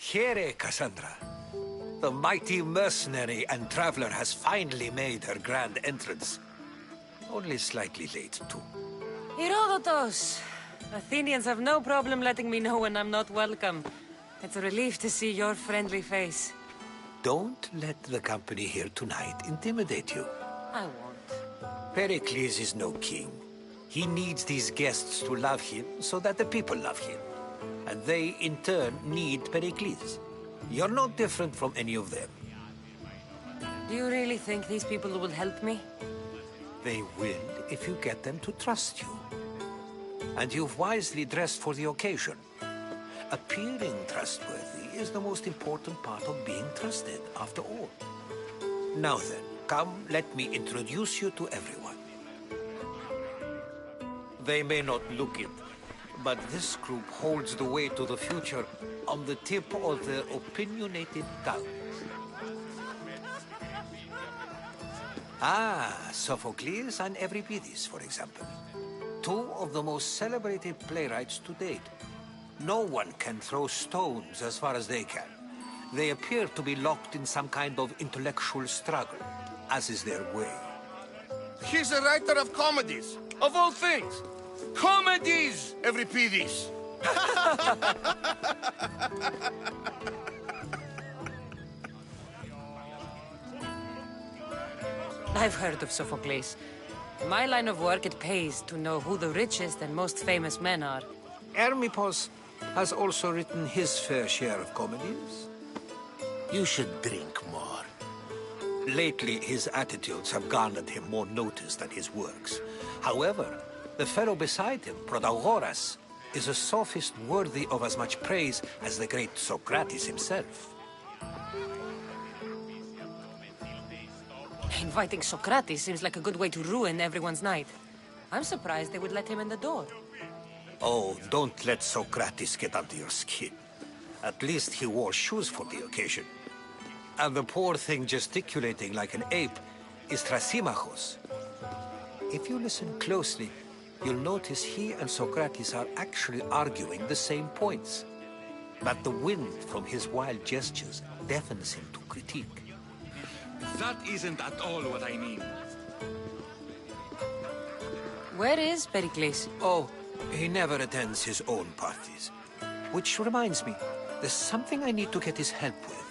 Here, Cassandra. The mighty mercenary and traveler has finally made her grand entrance. Only slightly late, too. Herodotus! Athenians have no problem letting me know when I'm not welcome. It's a relief to see your friendly face. Don't let the company here tonight intimidate you. I won't. Pericles is no king. He needs these guests to love him so that the people love him. And they, in turn, need Pericles. You're no different from any of them. Do you really think these people will help me? They will if you get them to trust you. And you've wisely dressed for the occasion. Appearing trustworthy is the most important part of being trusted, after all. Now then, come, let me introduce you to everyone. They may not look it, but this group holds the way to the future on the tip of their opinionated tongues. Sophocles and Euripides, for example. Two of the most celebrated playwrights to date. No one can throw stones as far as they can. They appear to be locked in some kind of intellectual struggle, as is their way. He's a writer of comedies, of all things. Comedies, Euripides. I've heard of Sophocles. In my line of work, it pays to know who the richest and most famous men are. Hermippos has also written his fair share of comedies. You should drink more. Lately, his attitudes have garnered him more notice than his works. However, the fellow beside him, Protagoras, is a sophist worthy of as much praise as the great Socrates himself. Inviting Socrates seems like a good way to ruin everyone's night. I'm surprised they would let him in the door. Oh, don't let Socrates get under your skin. At least he wore shoes for the occasion. And the poor thing gesticulating like an ape is Thrasymachos. If you listen closely, you'll notice he and Socrates are actually arguing the same points. But the wind from his wild gestures deafens him to critique. That isn't at all what I mean. Where is Pericles? Oh, he never attends his own parties. Which reminds me, there's something I need to get his help with.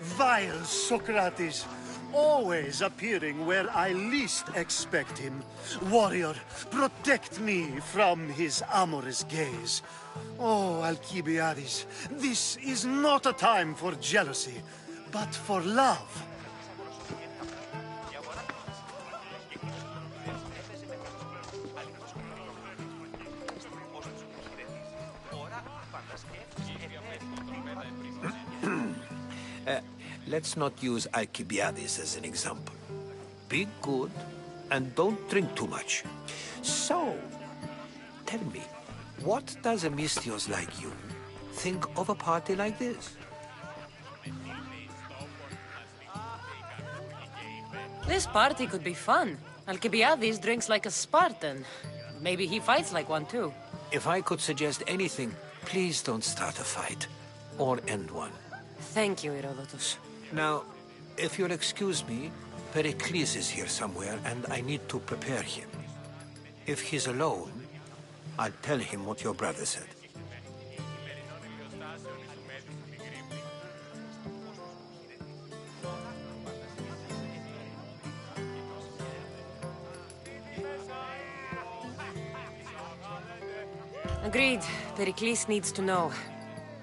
Vile Socrates, always appearing where I least expect him. Warrior, protect me from his amorous gaze. Oh, Alcibiades, this is not a time for jealousy, but for love. Let's not use Alcibiades as an example. Be good and don't drink too much. So, tell me, what does a Mystios like you think of a party like this? This party could be fun. Alcibiades drinks like a Spartan. Maybe he fights like one too. If I could suggest anything, please don't start a fight or end one. Thank you, Herodotus. Now, if you'll excuse me, Pericles is here somewhere and I need to prepare him. If he's alone, I'll tell him what your brother said. Agreed. Pericles needs to know.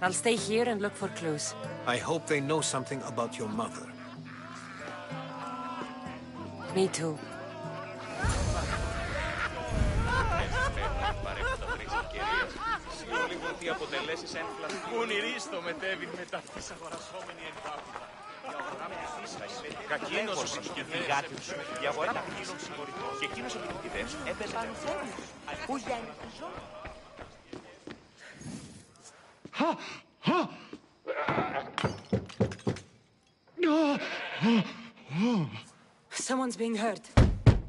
I'll stay here and look for clues. I hope they know something about your mother. Me too. Someone's being hurt.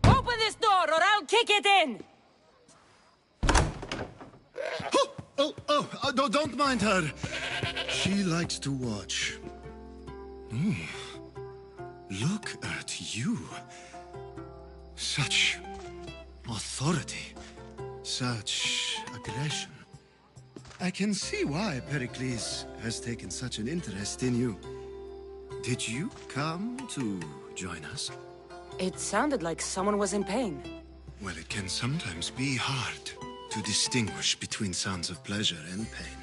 Open this door or I'll kick it in! Don't mind her. She likes to watch. Look at you. Such authority. Such aggression. I can see why Pericles has taken such an interest in you. Did you come to join us? It sounded like someone was in pain. Well, it can sometimes be hard to distinguish between sounds of pleasure and pain.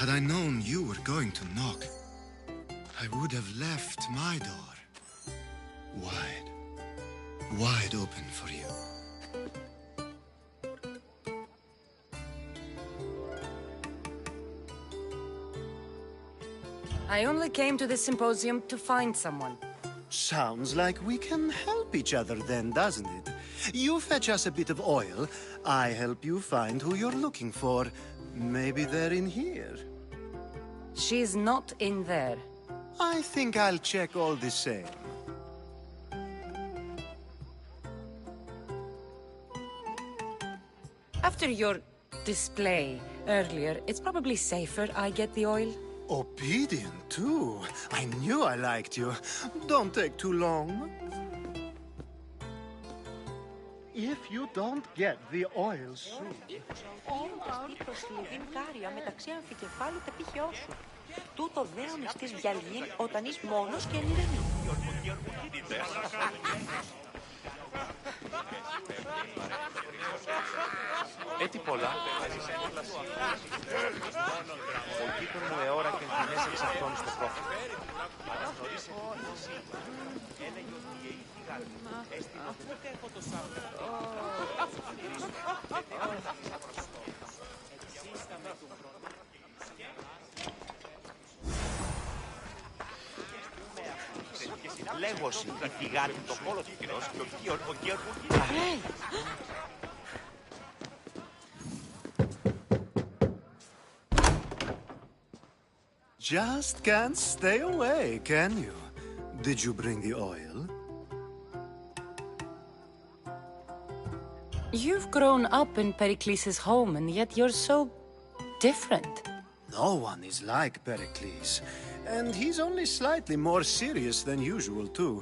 Had I known you were going to knock, I would have left my door wide open for you. I only came to this symposium to find someone. Sounds like we can help each other then, doesn't it? You fetch us a bit of oil, I help you find who you're looking for. Maybe they're in here. She's not in there. I think I'll check all the same. After your display earlier, it's probably safer I get the oil. Obedient, too. I knew I liked you. Don't take too long. If you don't get the oil soon... μεταξύ αμφικεφάλου και τυχεώ σου. Τούτο δέον εις της γυαλίν όταν είσαι μόνος και ανηρεμή. Έτσι πολλά. Ο κοίτον μου εώρα και εντυνές εξ αυτών στο πρόφημα. Έλεγε ότι η γάλη έστειλε ούτε έχω το Σάββατο. Εξίσταμε του χρόνου. Λέγωση, η φυγάτη, το πόλο του κοινός και ο Γεωργ... Just can't stay away, can you? Did you bring the oil? You've grown up in Pericles' home, and yet you're so different. No one is like Pericles. And he's only slightly more serious than usual, too.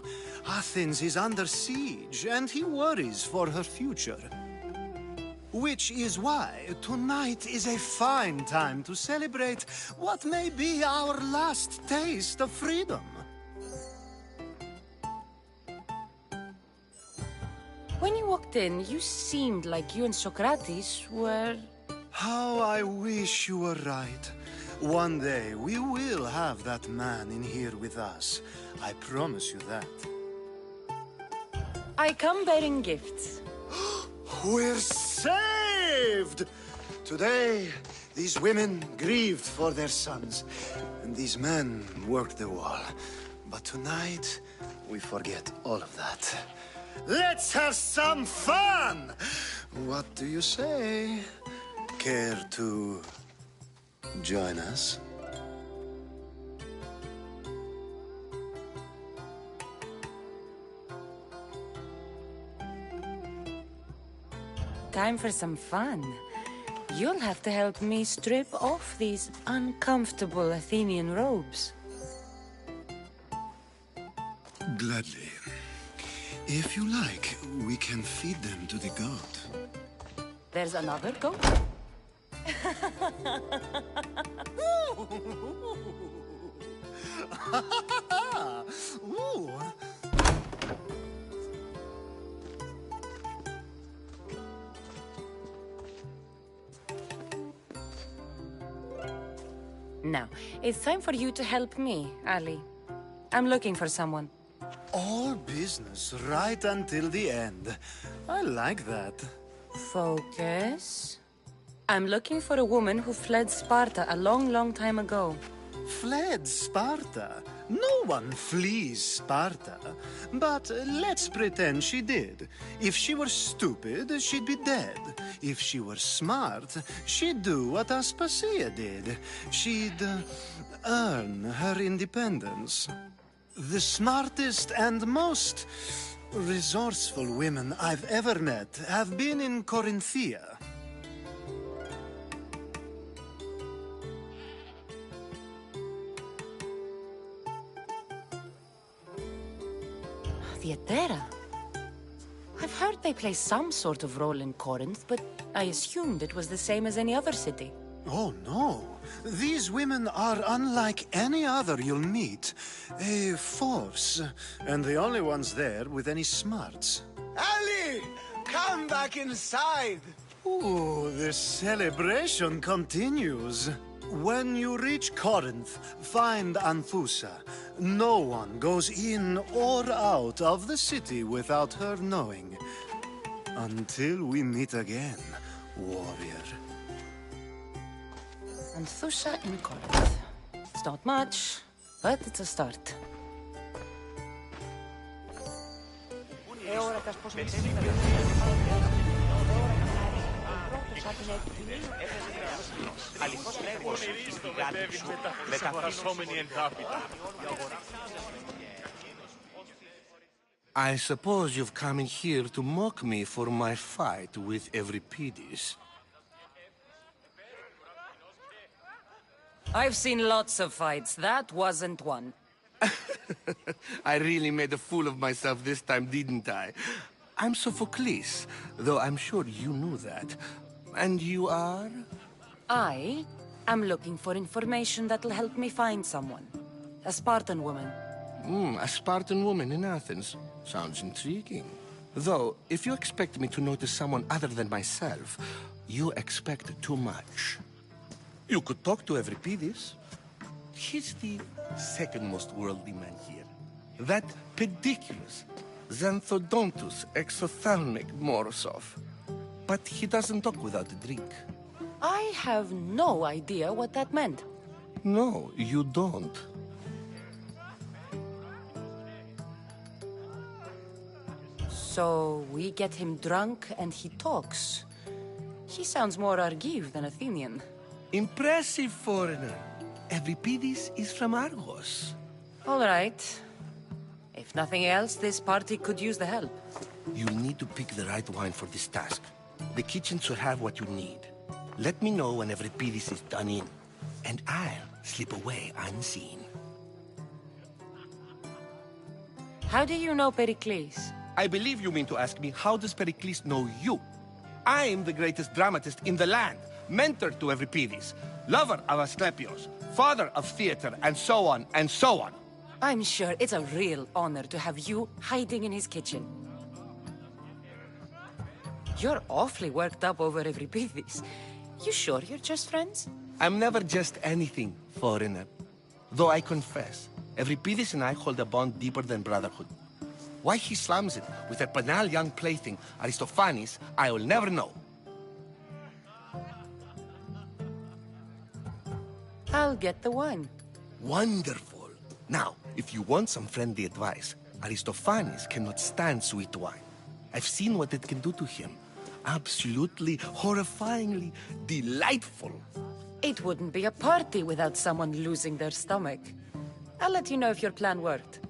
Athens is under siege, and he worries for her future. Which is why tonight is a fine time to celebrate what may be our last taste of freedom. When you walked in, you seemed like you and Socrates were... How I wish you were right. One day we will have that man in here with us. I promise you that. I come bearing gifts. We're saved! Today, these women grieved for their sons, and these men worked the wall. But tonight, we forget all of that. Let's have some fun! What do you say? Care to join us? Time for some fun. You'll have to help me strip off these uncomfortable Athenian robes. Gladly. If you like, we can feed them to the goat. There's another goat? Ooh. Now, it's time for you to help me, Ali. I'm looking for someone. All business right until the end. I like that. Focus. I'm looking for a woman who fled Sparta a long, long time ago. Fled Sparta? No one flees Sparta. But let's pretend she did. If she were stupid, she'd be dead. If she were smart, she'd do what Aspasia did. She'd earn her independence. The smartest and most resourceful women I've ever met have been in Corinthia. Theatera. I've heard they play some sort of role in Corinth, but I assumed it was the same as any other city. Oh, no. These women are unlike any other you'll meet. A force, and the only ones there with any smarts. Ali! Come back inside! Ooh, the celebration continues. When you reach Corinth, find Anthusa. No one goes in or out of the city without her knowing. Until we meet again, warrior. Anthusa in Corinth. It's not much, but it's a start. I suppose you've come in here to mock me for my fight with Euripides. I've seen lots of fights. That wasn't one. I really made a fool of myself this time, didn't I? I'm Sophocles, though I'm sure you knew that. And you are? I am looking for information that'll help me find someone. A Spartan woman. A Spartan woman in Athens. Sounds intriguing. Though, if you expect me to notice someone other than myself, you expect too much. You could talk to Euripides. He's the second most worldly man here. That pediculous Xanthodontus exophthalmic Morosov. But he doesn't talk without a drink. I have no idea what that meant. No, you don't. So we get him drunk and he talks. He sounds more Argive than Athenian. Impressive, foreigner. Euripides is from Argos. All right. If nothing else, this party could use the help. You need to pick the right wine for this task. The kitchen should have what you need. Let me know when Euripides is done in, and I'll slip away unseen. How do you know Pericles? I believe you mean to ask me, how does Pericles know you? I'm the greatest dramatist in the land, mentor to Euripides, lover of Asclepios, father of theater, and so on, and so on. I'm sure it's a real honor to have you hiding in his kitchen. You're awfully worked up over Euripides. You sure you're just friends? I'm never just anything, foreigner. Though I confess, Euripides and I hold a bond deeper than brotherhood. Why he slams it with a banal young plaything, Aristophanes, I will never know. I'll get the wine. Wonderful. Now, if you want some friendly advice, Aristophanes cannot stand sweet wine. I've seen what it can do to him. Absolutely, horrifyingly delightful. It wouldn't be a party without someone losing their stomach. I'll let you know if your plan worked.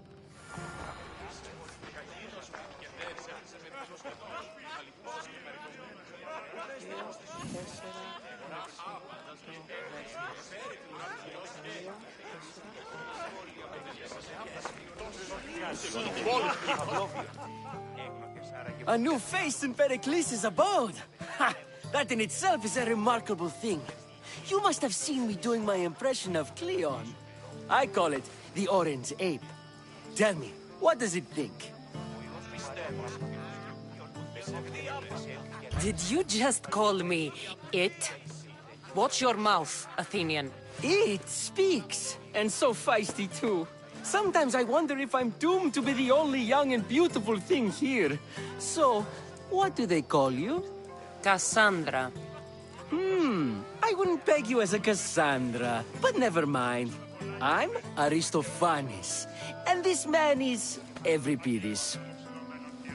A new face in Pericles' abode! Ha! That in itself is a remarkable thing. You must have seen me doing my impression of Cleon. I call it the Orange Ape. Tell me, what does it think? Did you just call me it? Watch your mouth, Athenian. It speaks, and so feisty too. Sometimes I wonder if I'm doomed to be the only young and beautiful thing here. So, what do they call you? Cassandra. I wouldn't peg you as a Cassandra, but never mind. I'm Aristophanes, and this man is Euripides.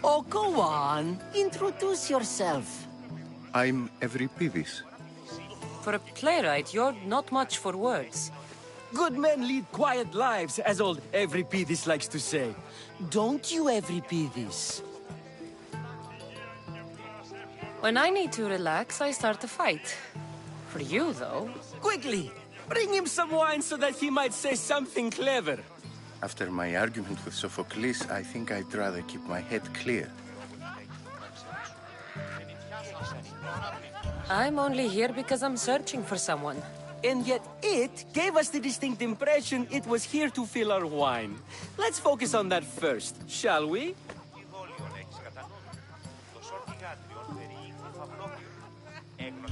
Oh, go on. Introduce yourself. I'm Euripides. For a playwright, you're not much for words. Good men lead quiet lives, as old Euripides likes to say. Don't you, Euripides? When I need to relax, I start a fight. For you, though... Quickly! Bring him some wine so that he might say something clever. After my argument with Sophocles, I think I'd rather keep my head clear. I'm only here because I'm searching for someone. And yet it gave us the distinct impression it was here to fill our wine. Let's focus on that first, shall we?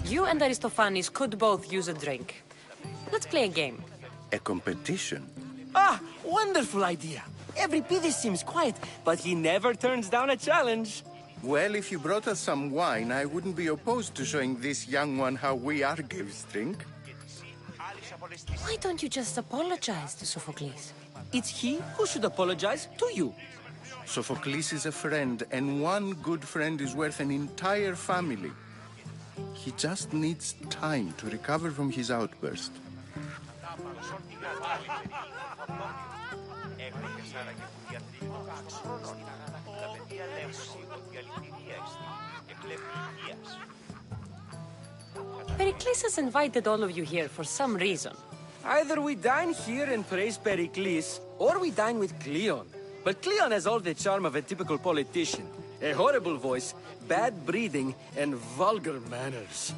You and Aristophanes could both use a drink. Let's play a game. A competition? Ah, wonderful idea. Every Pithis seems quiet, but he never turns down a challenge. Well, if you brought us some wine, I wouldn't be opposed to showing this young one how we Argives drink. Why don't you just apologize to Sophocles? It's he who should apologize to you. Sophocles is a friend, and one good friend is worth an entire family. He just needs time to recover from his outburst. Pericles has invited all of you here for some reason. Either we dine here and praise Pericles, or we dine with Cleon. But Cleon has all the charm of a typical politician. A horrible voice, bad breeding, and vulgar manners.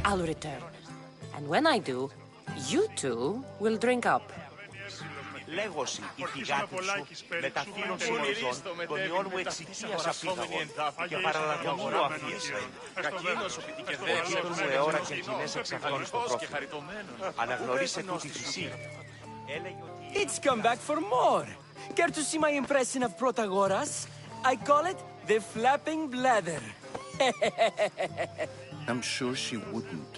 I'll return. And when I do, you two will drink up. Λέγωση, η θυγάτη σου, μεταφύρωση οριζών, των ιών μου εξοικίας απήγαγων, και παραλαβωνίου αφίεσαι. Εκείτον μου εώρα και κοινές εξαφάνει στο πρόφημα. Αναγνωρίσε τούτη φυσή. It's come back for more. Care to see my impression of Protagoras? I call it the flapping bladder. I'm sure she wouldn't.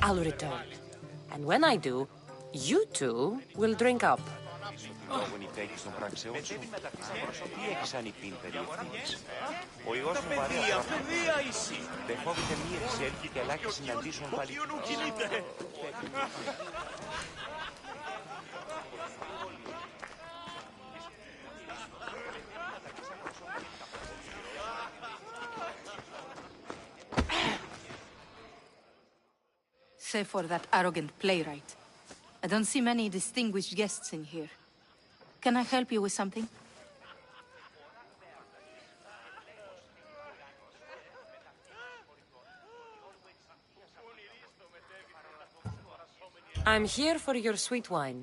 I'll return. And when I do, you two will drink up. Λόγω νηπέγης των πράξεών σου, τι έχεις ανυπήν περί ευθύνης. Ο ιός μου βαρέα δεχόβεται μη εξέλθει και ελάχιστη συναντήσεων πάλι. Save for that arrogant playwright. I don't see many distinguished guests in here. Can I help you with something? I'm here for your sweet wine.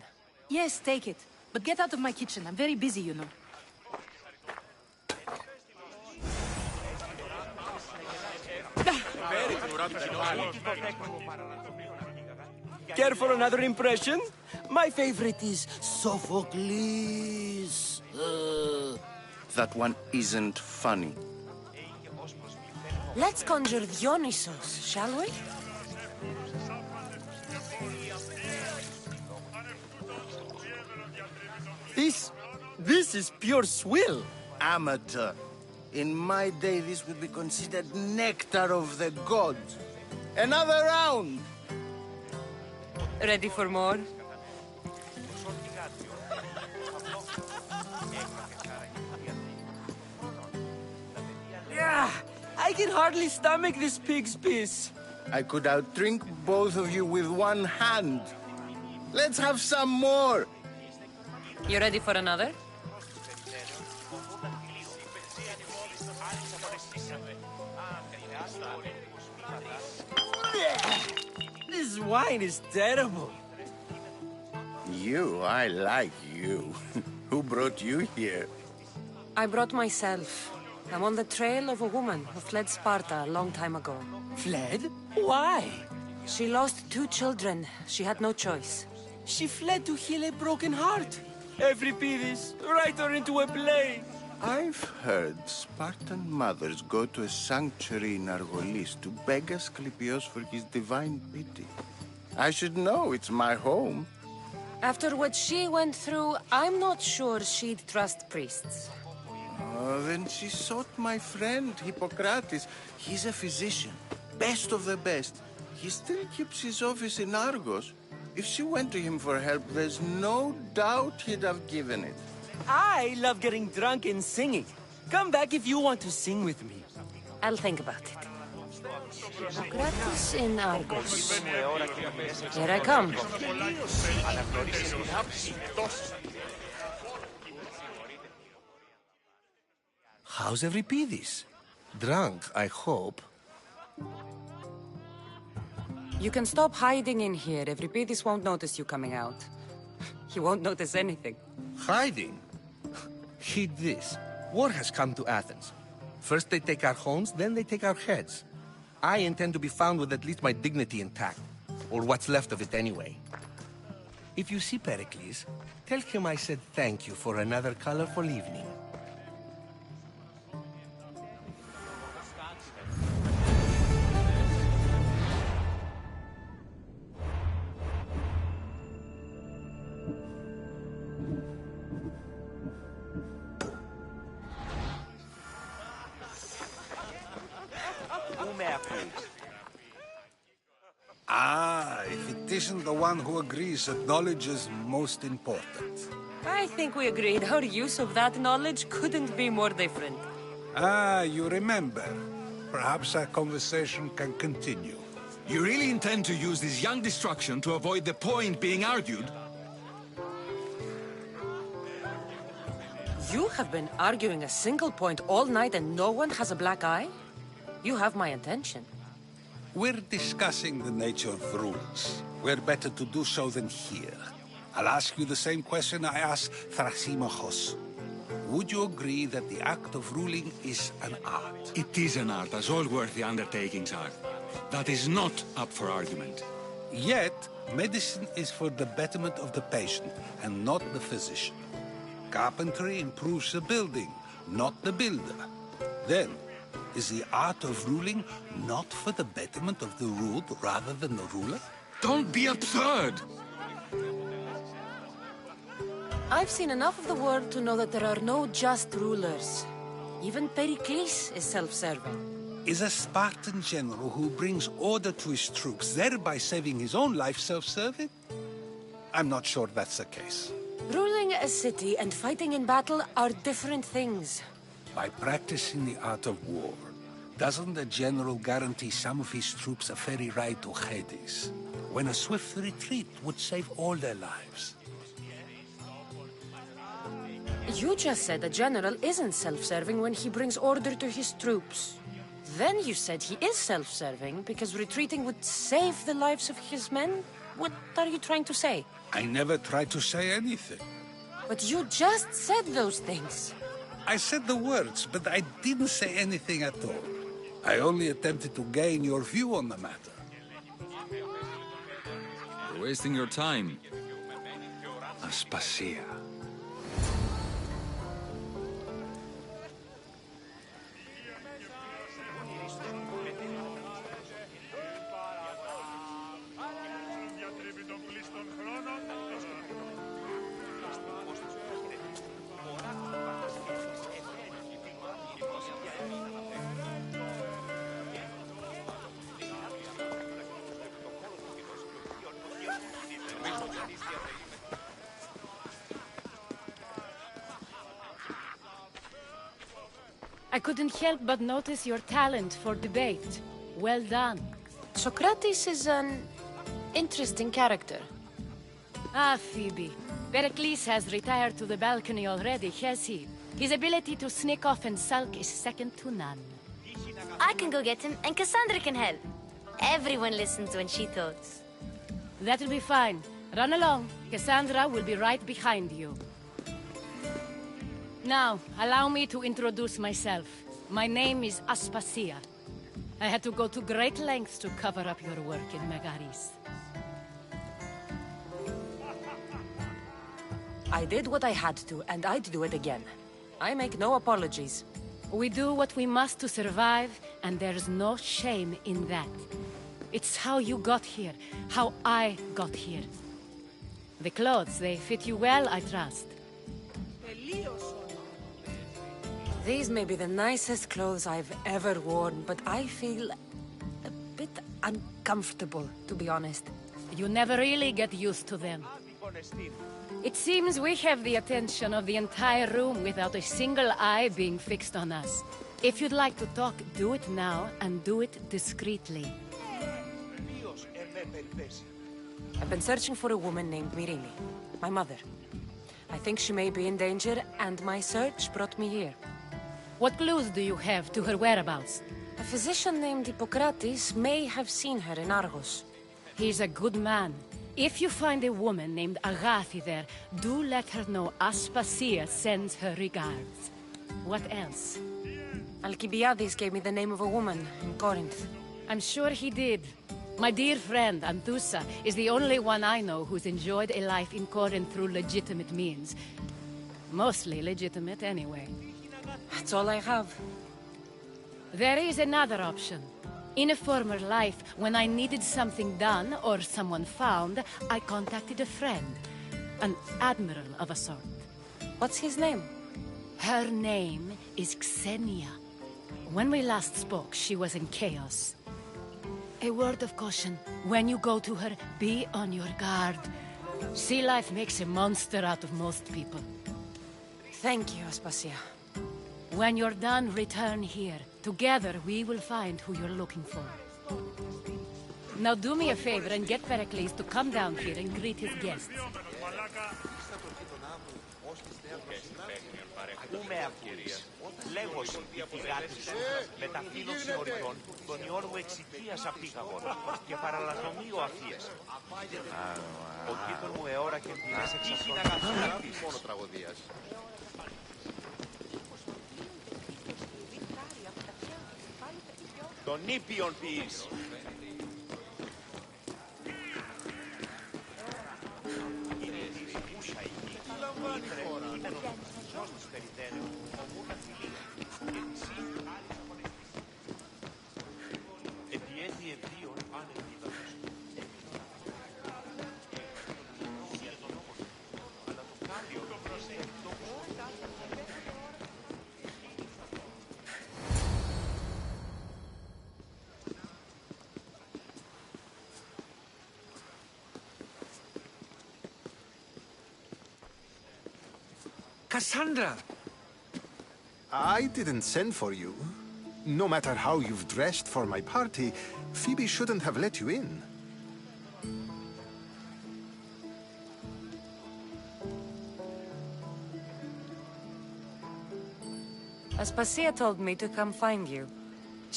Yes, take it. But get out of my kitchen. I'm very busy, you know. Care for another impression? My favorite is Sophocles. That one isn't funny. Let's conjure Dionysos, shall we? This is pure swill. Amateur. In my day, this would be considered nectar of the gods. Another round! Ready for more? Yeah, I can hardly stomach this pig's piss. I could outdrink both of you with one hand. Let's have some more! You ready for another? This wine is terrible. I like you. Who brought you here? I brought myself. I'm on the trail of a woman who fled Sparta a long time ago. Fled? Why? She lost 2 children. She had no choice. She fled to heal a broken heart. Every Pithis, write her into a play. I've heard Spartan mothers go to a sanctuary in Argolis to beg Asclepios for his divine pity. I should know, it's my home. After what she went through, I'm not sure she'd trust priests. Oh, then she sought my friend, Hippocrates. He's a physician, best of the best. He still keeps his office in Argos. If she went to him for help, there's no doubt he'd have given it. I love getting drunk and singing. Come back if you want to sing with me. I'll think about it. Gratis in Argos. Here I come. How's Euripides? Drunk, I hope. You can stop hiding in here. Euripides won't notice you coming out. He won't notice anything. Hiding? Heed this. War has come to Athens. First they take our homes, then they take our heads. I intend to be found with at least my dignity intact. Or what's left of it anyway. If you see Pericles, tell him I said thank you for another colorful evening. Ah, if it isn't the one who agrees that knowledge is most important. I think we agreed our use of that knowledge couldn't be more different. Ah, you remember. Perhaps our conversation can continue. You really intend to use this young destruction to avoid the point being argued? You have been arguing a single point all night and no one has a black eye? You have my attention. We're discussing the nature of rules. We're better to do so than here. I'll ask you the same question I asked Thrasymachos. Would you agree that the act of ruling is an art? It is an art, as all worthy undertakings are. That is not up for argument. Yet, medicine is for the betterment of the patient and not the physician. Carpentry improves the building, not the builder. Then, is the art of ruling not for the betterment of the ruled rather than the ruler? Don't be absurd! I've seen enough of the world to know that there are no just rulers. Even Pericles is self-serving. Is a Spartan general who brings order to his troops, thereby saving his own life, self-serving? I'm not sure that's the case. Ruling a city and fighting in battle are different things. By practicing the art of war, doesn't the general guarantee some of his troops a ferry ride to Hades, when a swift retreat would save all their lives? You just said a general isn't self-serving when he brings order to his troops. Then you said he is self-serving because retreating would save the lives of his men? What are you trying to say? I never tried to say anything. But you just said those things. I said the words, but I didn't say anything at all. I only attempted to gain your view on the matter. You're wasting your time. Aspasia. I couldn't help but notice your talent for debate. Well done. Socrates is an interesting character. Ah, Phoebe. Pericles has retired to the balcony already, has he? His ability to sneak off and sulk is second to none. I can go get him, and Cassandra can help. Everyone listens when she talks. That'll be fine. Run along. Cassandra will be right behind you. Now, allow me to introduce myself. My name is Aspasia. I had to go to great lengths to cover up your work in Megaris. I did what I had to, and I'd do it again. I make no apologies. We do what we must to survive, and there's no shame in that. It's how you got here, how I got here. The clothes, they fit you well, I trust. These may be the nicest clothes I've ever worn, but I feel a bit uncomfortable, to be honest. You never really get used to them. It seems we have the attention of the entire room without a single eye being fixed on us. If you'd like to talk, do it now, and do it discreetly. I've been searching for a woman named Mirini, my mother. I think she may be in danger, and my search brought me here. What clues do you have to her whereabouts? A physician named Hippocrates may have seen her in Argos. He's a good man. If you find a woman named Agathi there, do let her know Aspasia sends her regards. What else? Alcibiades gave me the name of a woman in Corinth. I'm sure he did. My dear friend, Anthusa, is the only one I know who's enjoyed a life in Corinth through legitimate means. Mostly legitimate, anyway. That's all I have. There is another option. In a former life, when I needed something done or someone found, I contacted a friend. An admiral of a sort. What's his name? Her name is Xenia. When we last spoke, she was in chaos. A word of caution. When you go to her, be on your guard. Sea life makes a monster out of most people. Thank you, Aspasia. When you're done, return here. Together, we will find who you're looking for. Now do me a favor and get Pericles to come down here and greet his guests. Ακούμε ακούεις. Λέγωση, η φυγάτη σου, με τα φύλλων συμμοριτών, τον ιόν μου εξοικίασα πήγαγον και παραλατομείο αφίες. Ο κοίτων μου εώρα και πειρές εξασών μόνο τραγωδίας. Τον ήπιον ποιείς. Cassandra! I didn't send for you. No matter how you've dressed for my party, Phoebe shouldn't have let you in. Aspasia told me to come find you.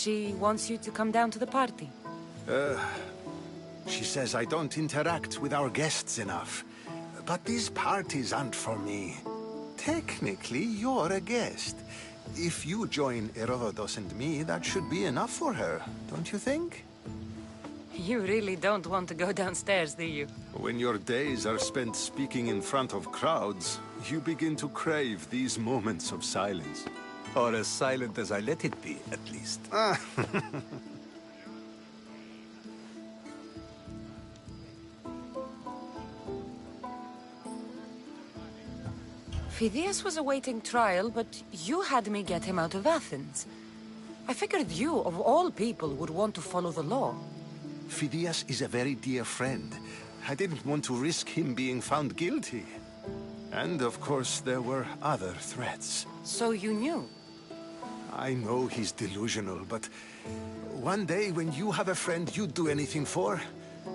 She wants you to come down to the party. She says I don't interact with our guests enough. But these parties aren't for me. Technically, you're a guest. If you join Herodotus and me, that should be enough for her, don't you think? You really don't want to go downstairs, do you? When your days are spent speaking in front of crowds, you begin to crave these moments of silence. Or as silent as I let it be, at least. Phidias was awaiting trial, but you had me get him out of Athens. I figured you, of all people, would want to follow the law. Phidias is a very dear friend. I didn't want to risk him being found guilty. And, of course, there were other threats. So you knew? I know he's delusional, but one day when you have a friend you'd do anything for,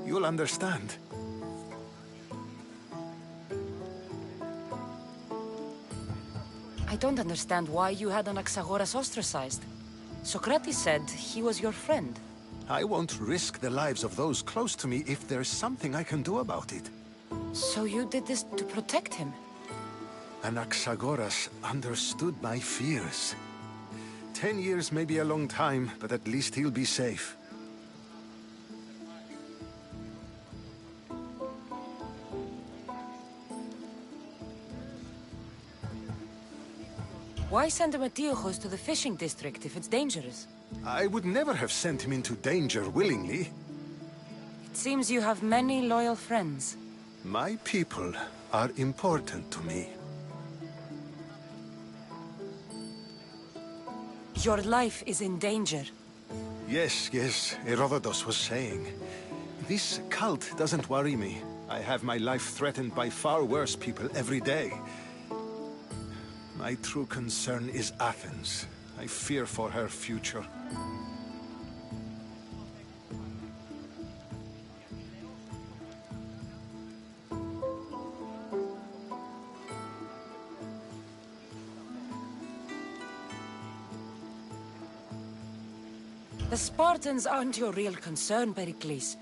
you'll understand. I don't understand why you had Anaxagoras ostracized. Socrates said he was your friend. I won't risk the lives of those close to me if there's something I can do about it. So you did this to protect him? Anaxagoras understood my fears. 10 years may be a long time, but at least he'll be safe. Why send Metiochos to the fishing district if it's dangerous? I would never have sent him into danger willingly. It seems you have many loyal friends. My people are important to me. Your life is in danger. Yes, Herodotus was saying. This cult doesn't worry me. I have my life threatened by far worse people every day. My true concern is Athens. I fear for her future. The Spartans aren't your real concern, Pericles.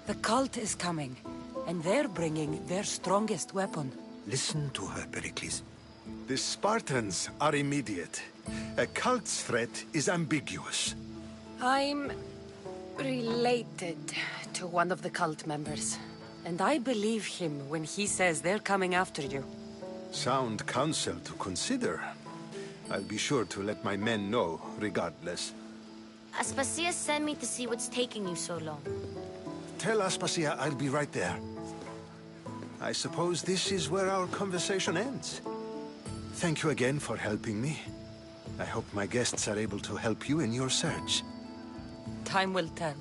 The cult is coming, and they're bringing their strongest weapon. Listen to her, Pericles. The Spartans are immediate. A cult's threat is ambiguous. I'm related to one of the cult members, and I believe him when he says they're coming after you. Sound counsel to consider. I'll be sure to let my men know, regardless. Aspasia sent me to see what's taking you so long. Tell Aspasia I'll be right there. I suppose this is where our conversation ends. Thank you again for helping me. I hope my guests are able to help you in your search. Time will tell.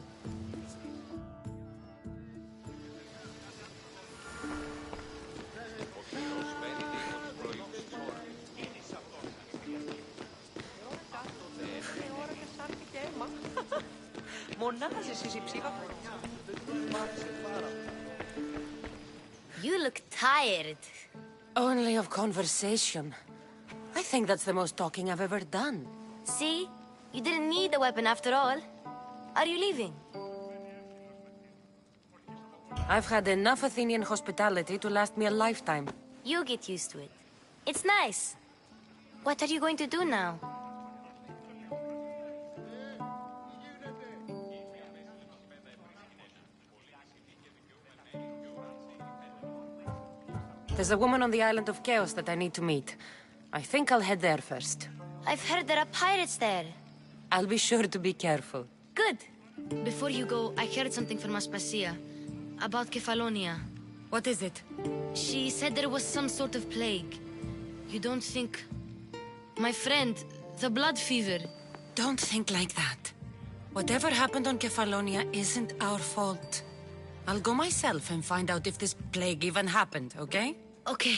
You look tired. Only of conversation. I think that's the most talking I've ever done. See? You didn't need the weapon after all. Are you leaving? I've had enough Athenian hospitality to last me a lifetime. You get used to it. It's nice. What are you going to do now? There's a woman on the island of Chaos that I need to meet. I think I'll head there first. I've heard there are pirates there. I'll be sure to be careful. Good. Before you go, I heard something from Aspasia. About Kefalonia. What is it? She said there was some sort of plague. You don't think... My friend, the blood fever. Don't think like that. Whatever happened on Kefalonia isn't our fault. I'll go myself and find out if this plague even happened, okay? Okay.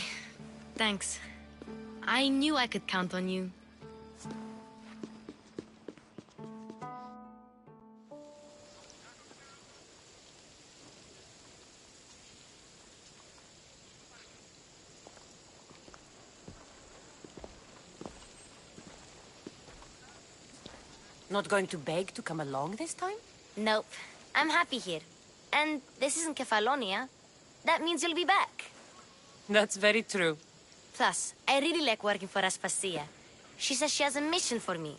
Thanks. I knew I could count on you. Not going to beg to come along this time? Nope. I'm happy here. And this isn't Kefalonia. That means you'll be back. That's very true. Plus, I really like working for Aspasia. She says she has a mission for me.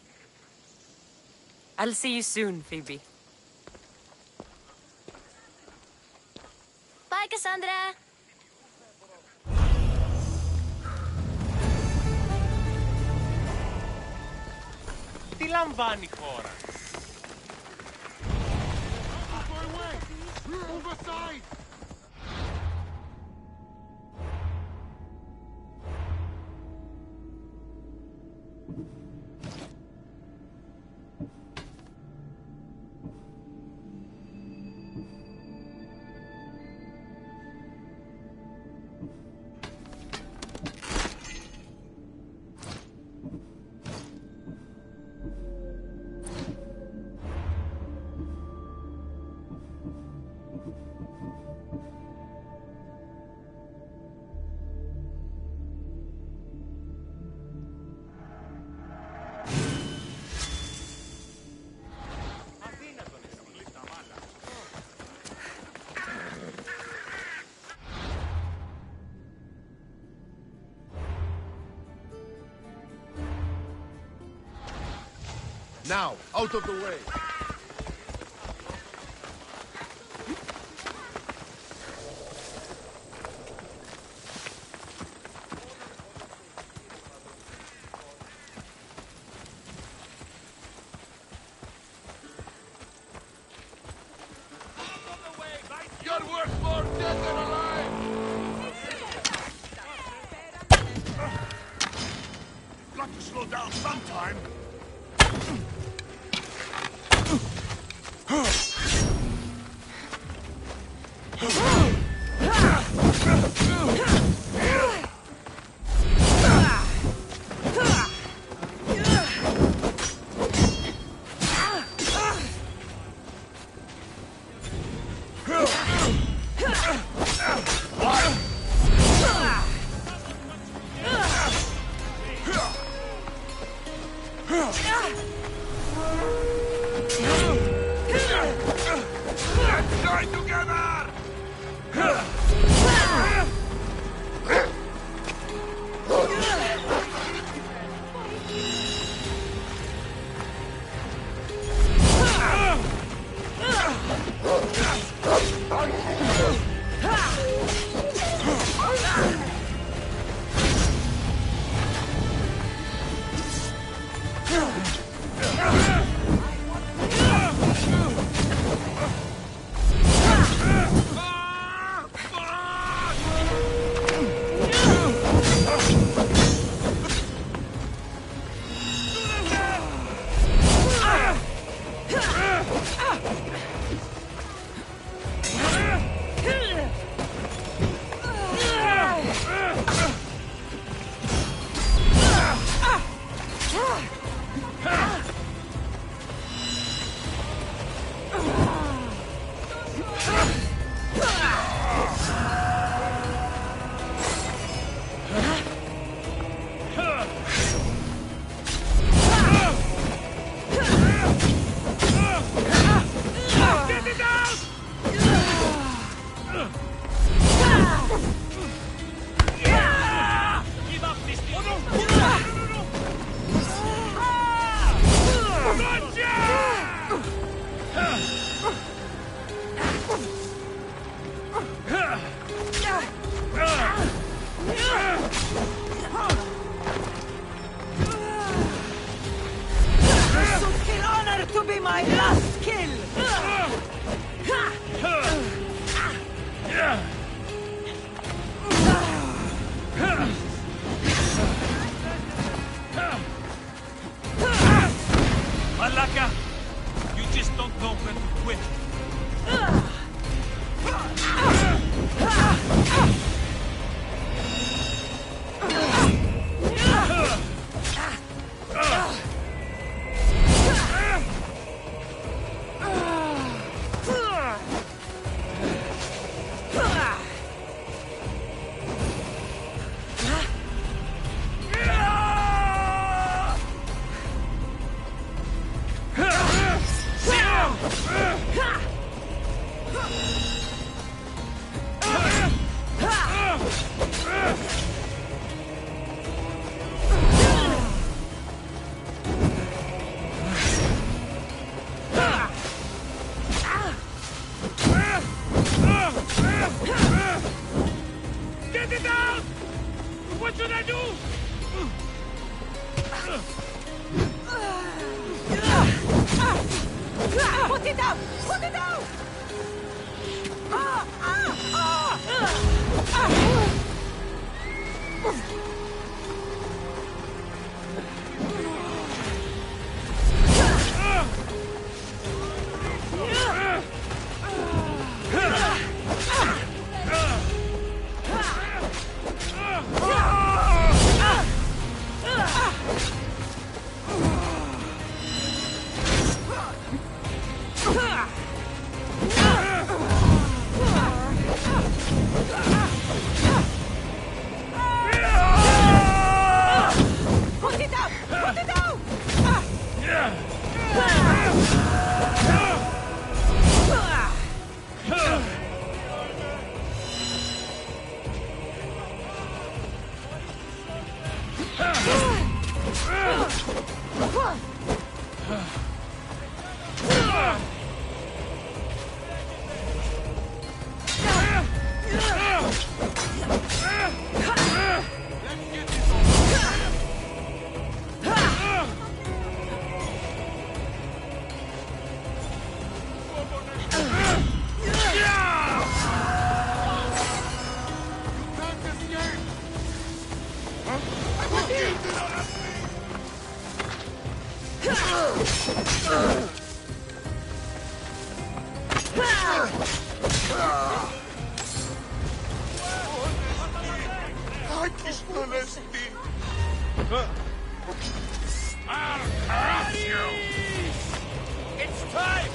I'll see you soon, Phoebe. Bye, Cassandra! Τι λαμβάνει η χώρα? Move aside! Now, out of the way! You're worth more dead than alive! Got to slow down sometime! Join together! Malaka, you just don't know when to quit. Get it out! What should I do? Put it down! Put it down! I'll crush you! It's time!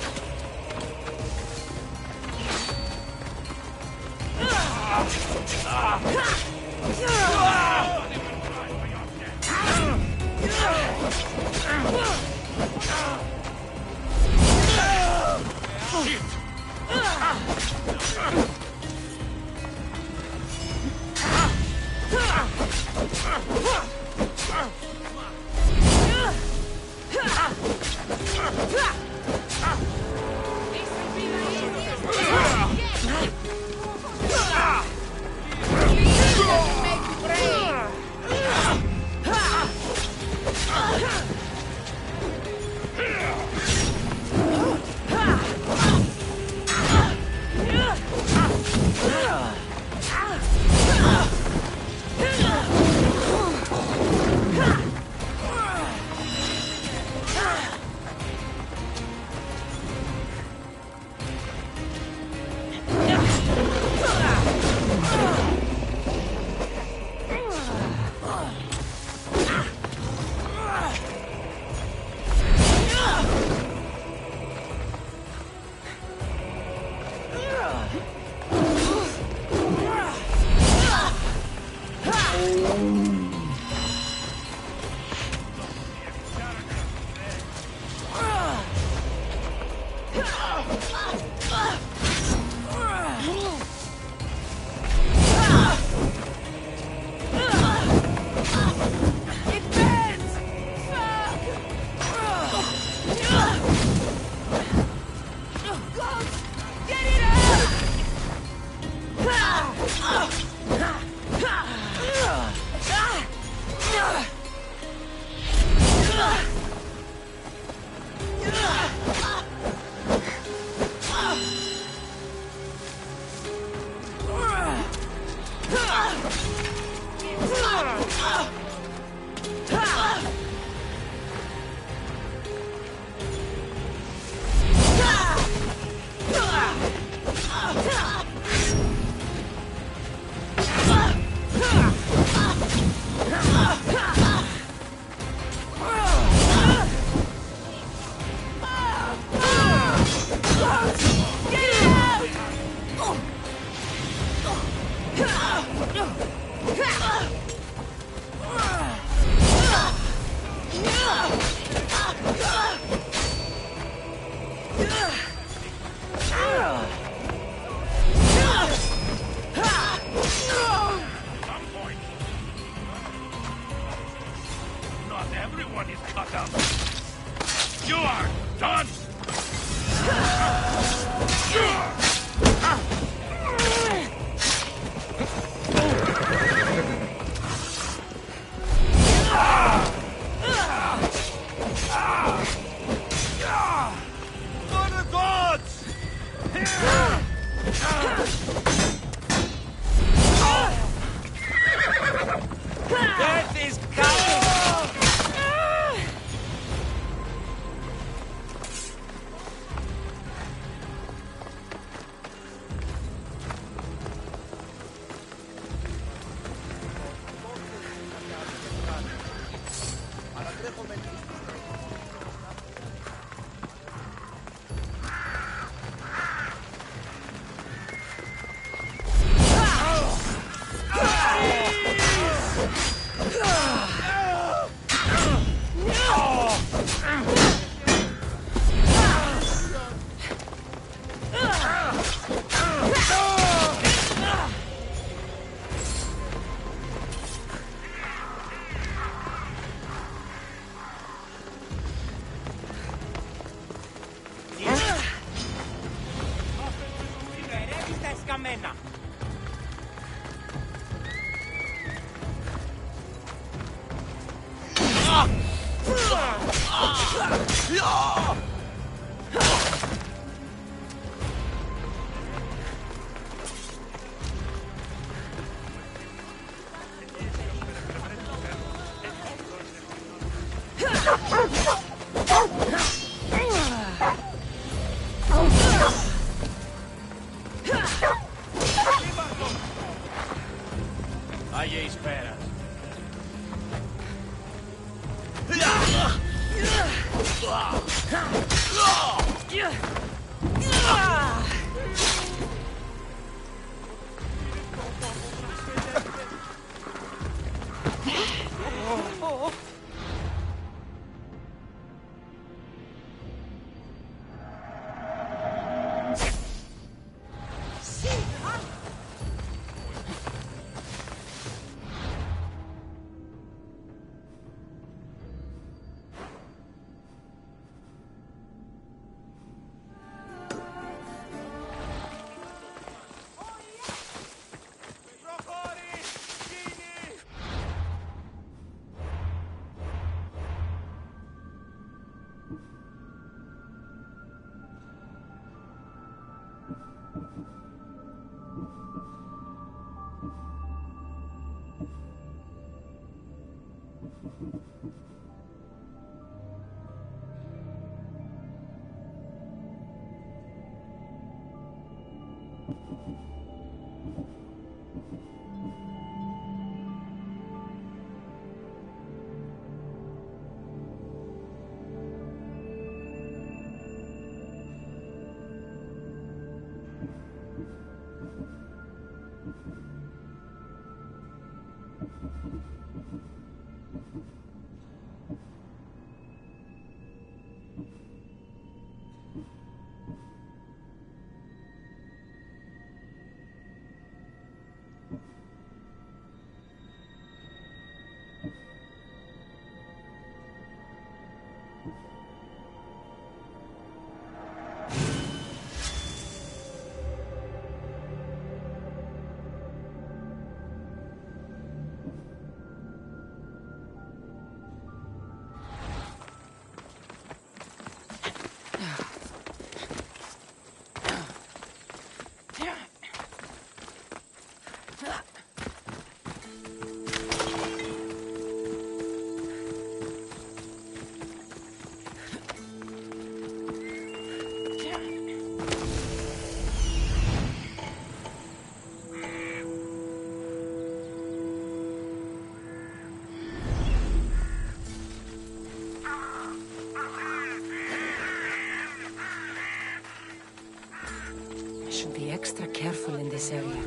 Extra careful in this area.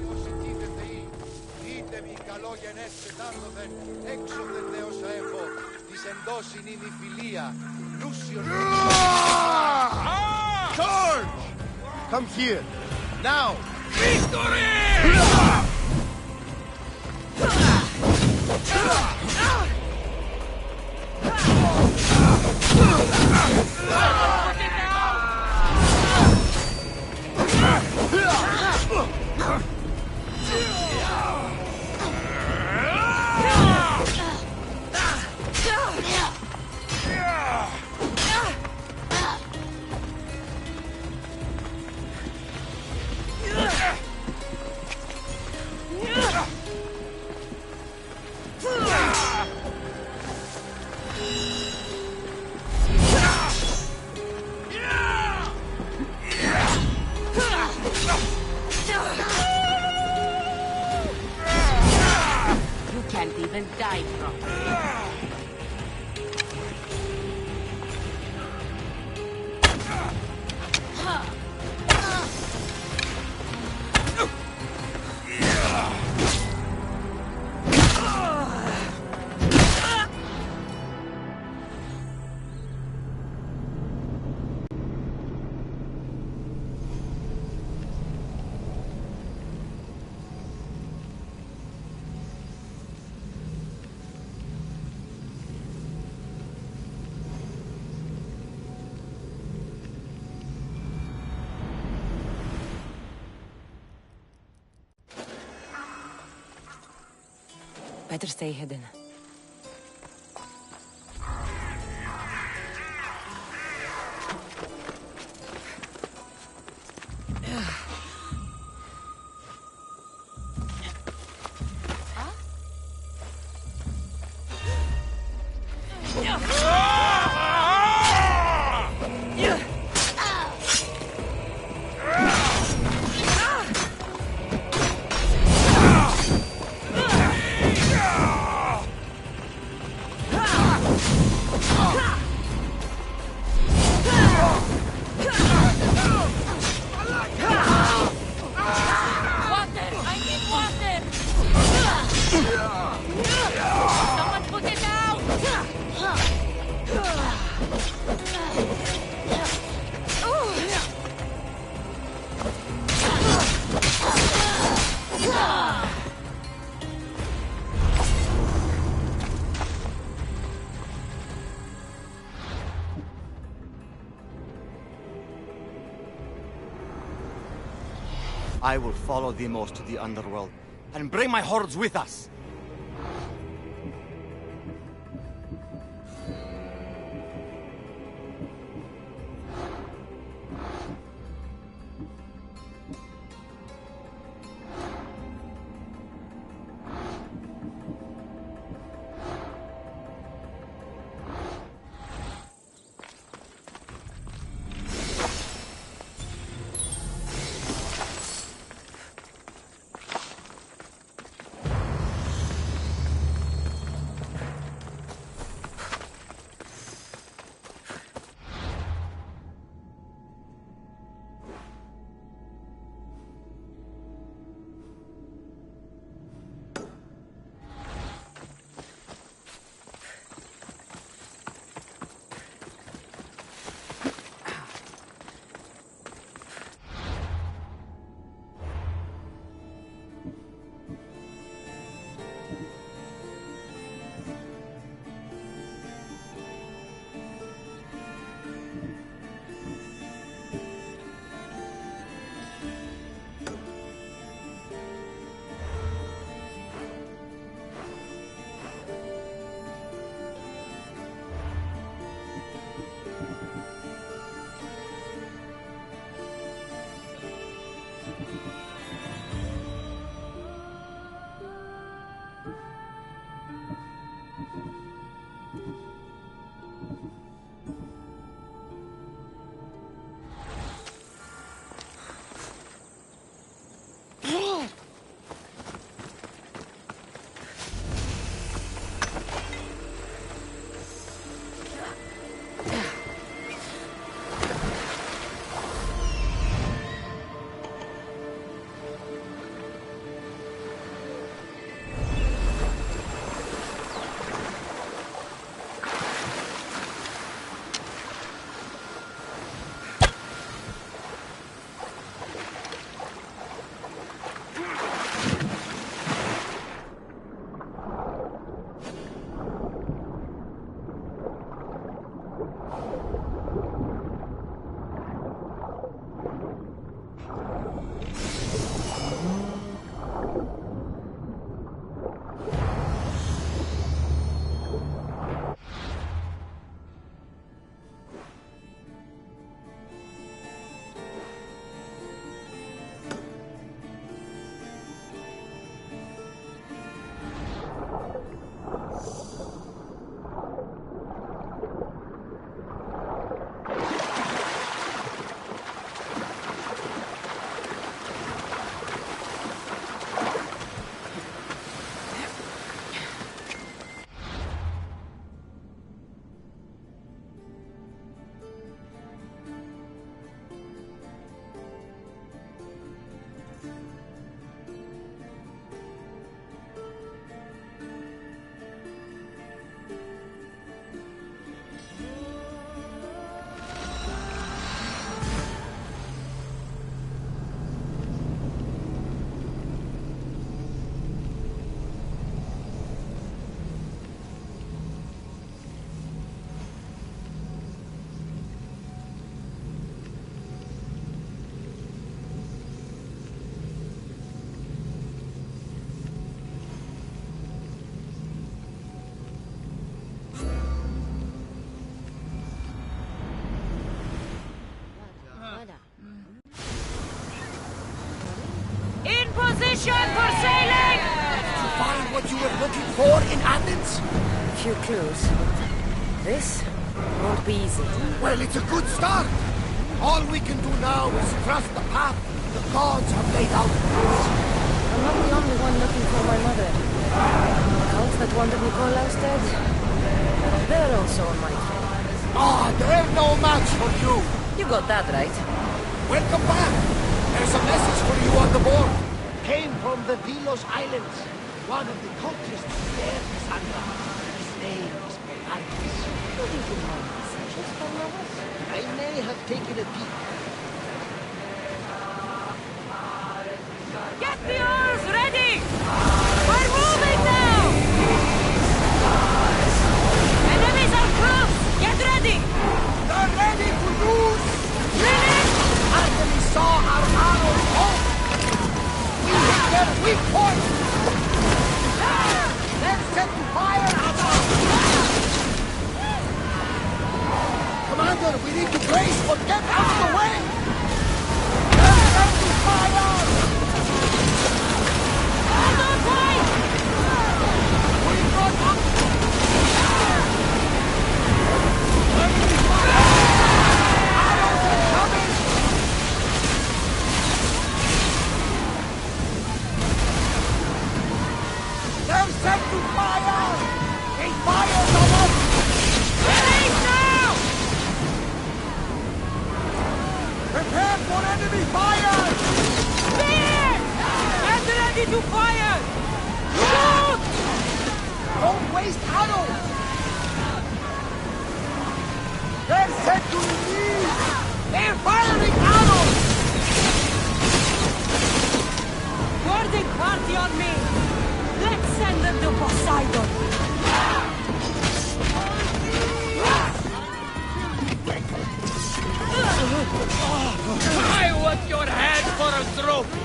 George! Come here, now! Better stay hidden. I will follow Demos to the underworld and bring my hordes with us. Position for sailing! Did you find what you were looking for in Athens? A few clues. This won't be easy. Well, it's a good start. All we can do now is trust the path the gods have laid out for us. I'm not the only one looking for my mother. The cult that wanted Nikolaus dead, they're also on my trail. Ah, they're no match for you. You got that right. Welcome back. There's a message for you on the board. Came from the Delos Islands. One of the cultists there, Sandra. His name is Polaris. What do you think my messages from us? I may have taken a peek. Get the oars ready! We're moving now! Enemies are close! Get ready! They're ready to lose! Really? Anthony saw our arrows home! We hit their weak point! They're set to fire at us! Commander, we need to brace, but get out of the way! They're set to fire! Hold on tight! We brought up! Enemy fire! Arrows incoming! They're set to fire! They fired on us! Release now! Prepare for enemy fire! Spear! Get ready to fire! Shoot! Don't waste arrows! They're set to release! They're firing arrows! Boarding party on me! Let's send them to Poseidon! I want your head for a trophy!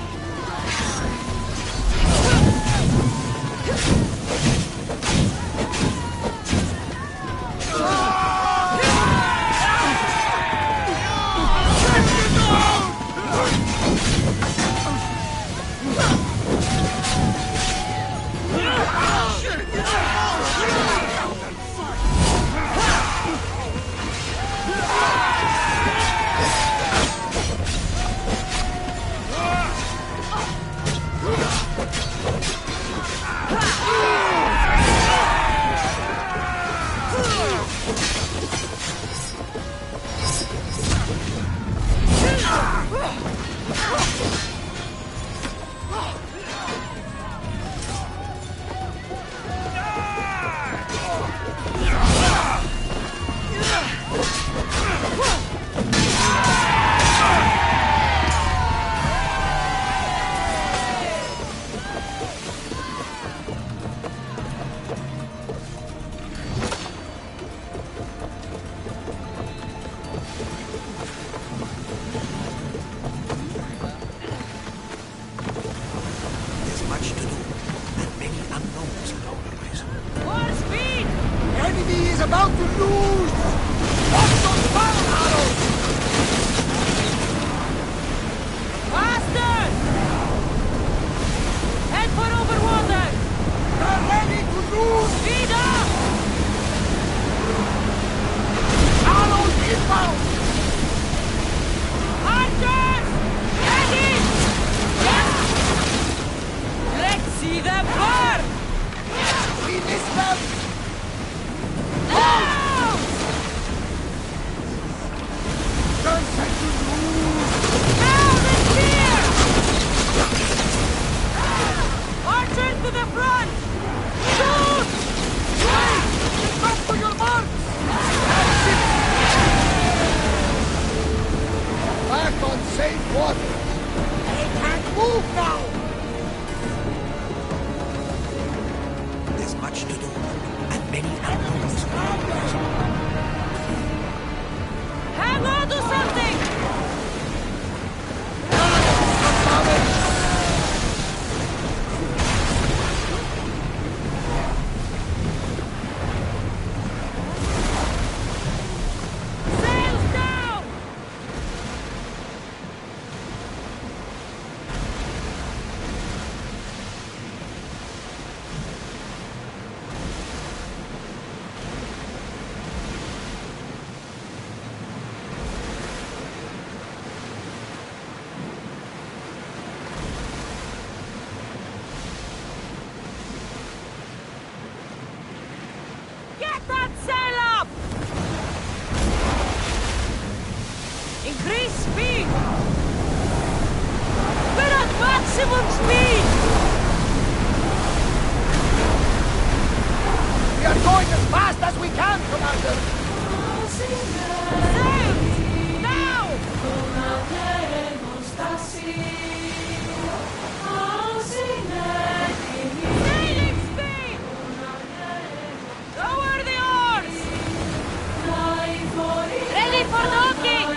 Maximum speed! We are going as fast as we can, Commander! Sail! Now! Sailing speed! Lower the oars! Ready for docking!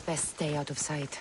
Best stay out of sight.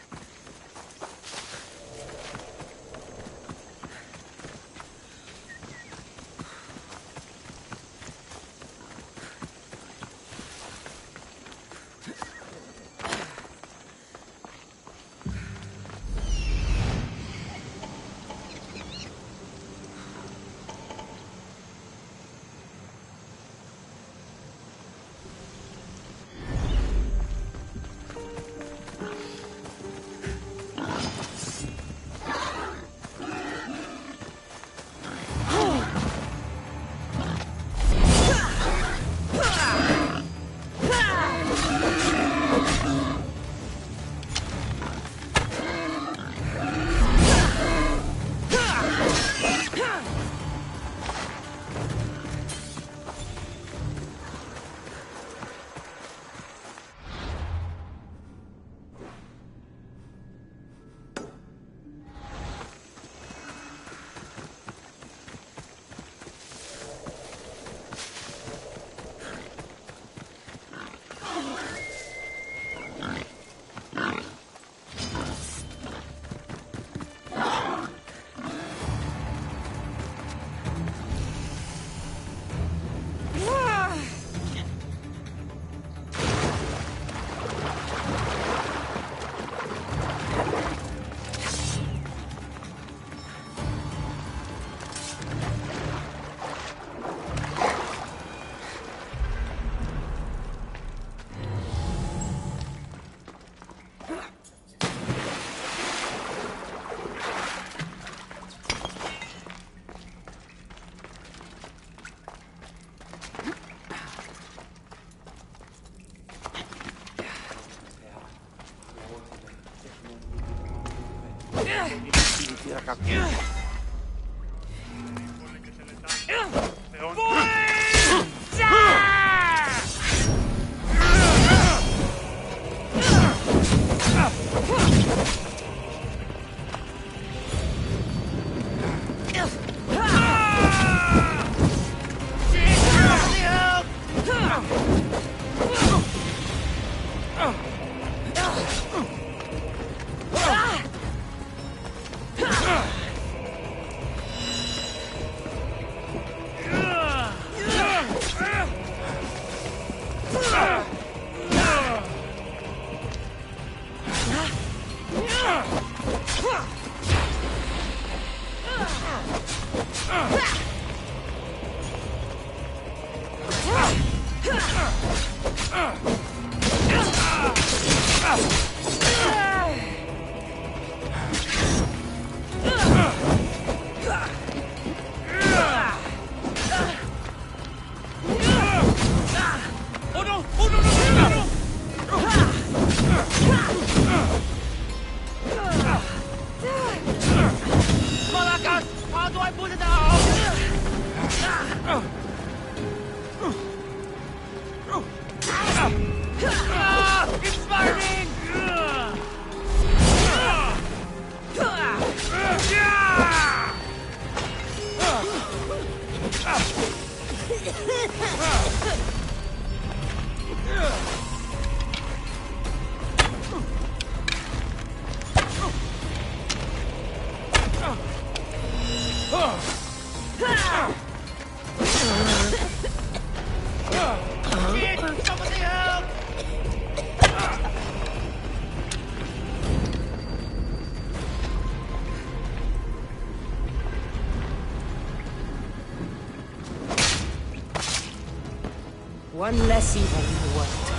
One less evil in the world.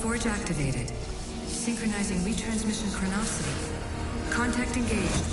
Forge activated. Synchronizing retransmission chronicity. Contact engaged.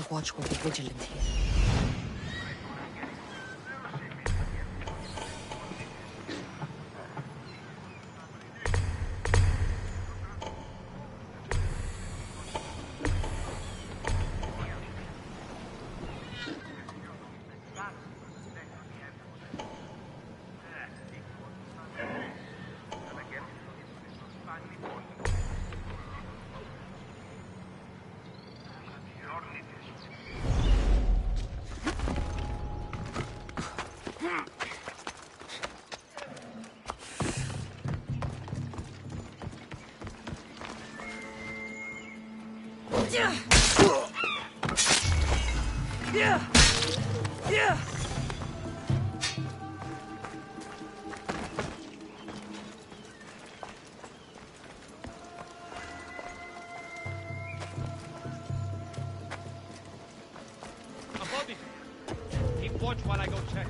Watch will be vigilant here. Keep watch while I go check.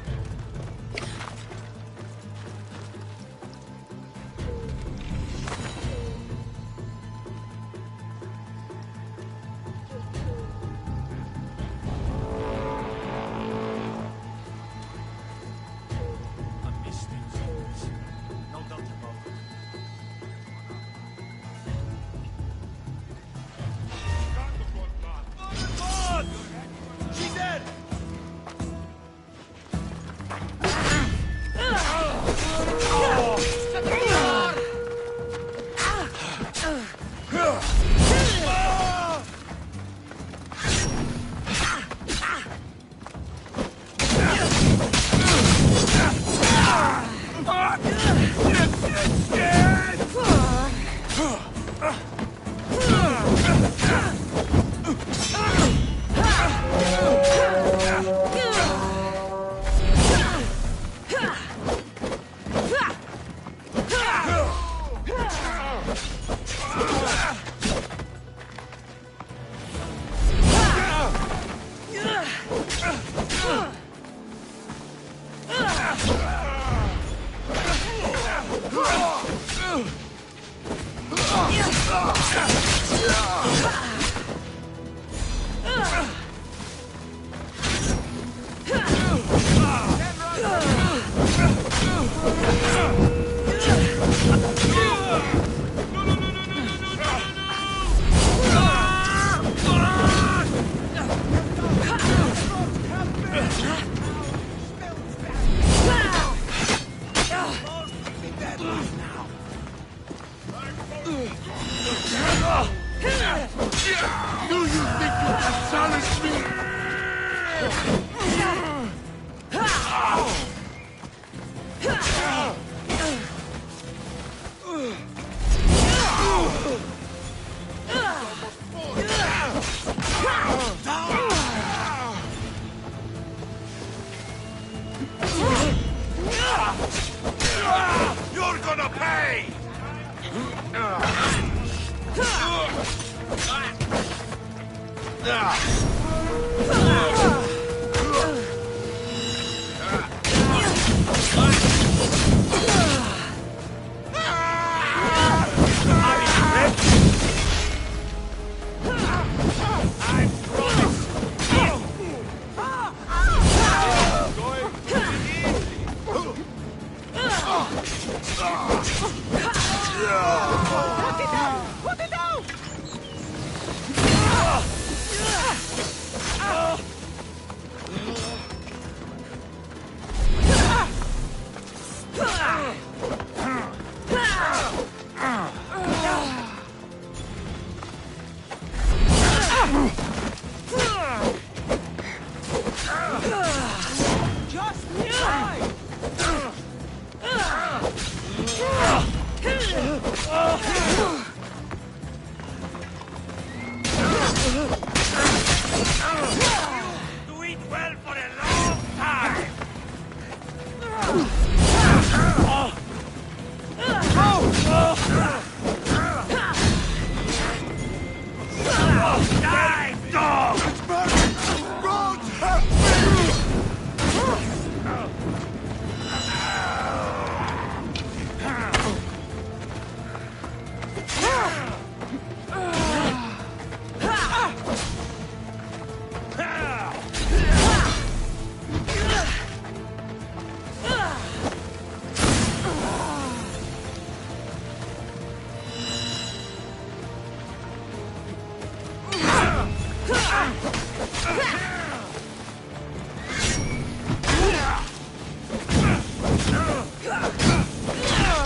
You're gonna pay!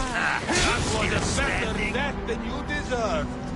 That was a better death than you deserve.